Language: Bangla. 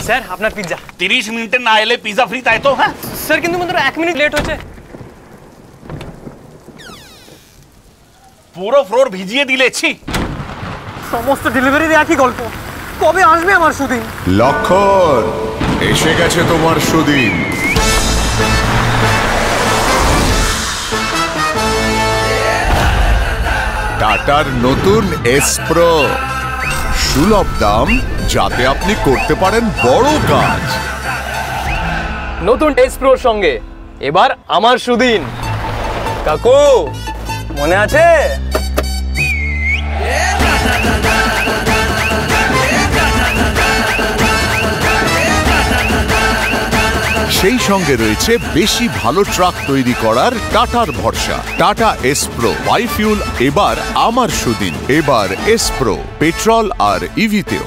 স্যার আপনার পিৎজা। 30 মিনিটে না এলে পিৎজা ফ্রি, তাই তো? হ্যাঁ স্যার, কিন্তু মাত্র 1 মিনিট লেট হয়েছে। পুরো ফ্লোর ভিজিয়ে দিলেছি। সমস্ত ডেলিভারির একই গল্প, কবে আসবে আমার সুদিন? লক্ষণ, এসে গেছে তোমার সুদিন। টাটার নতুন এসপ্রো, সুলভ দাম, যাতে আপনি করতে পারেন বড় কাজ। নতুন এসপ্রোর সঙ্গে এবার আমার সুদিন। কাকু মনে আছে? সেই সঙ্গে রয়েছে বেশি ভালো ট্রাক তৈরি করার টাটার ভরসা। টাটা এসপ্রো বাইফিউল, এবার আমার সুদিন। এবার এসপ্রো পেট্রোল আর ইভিতেও।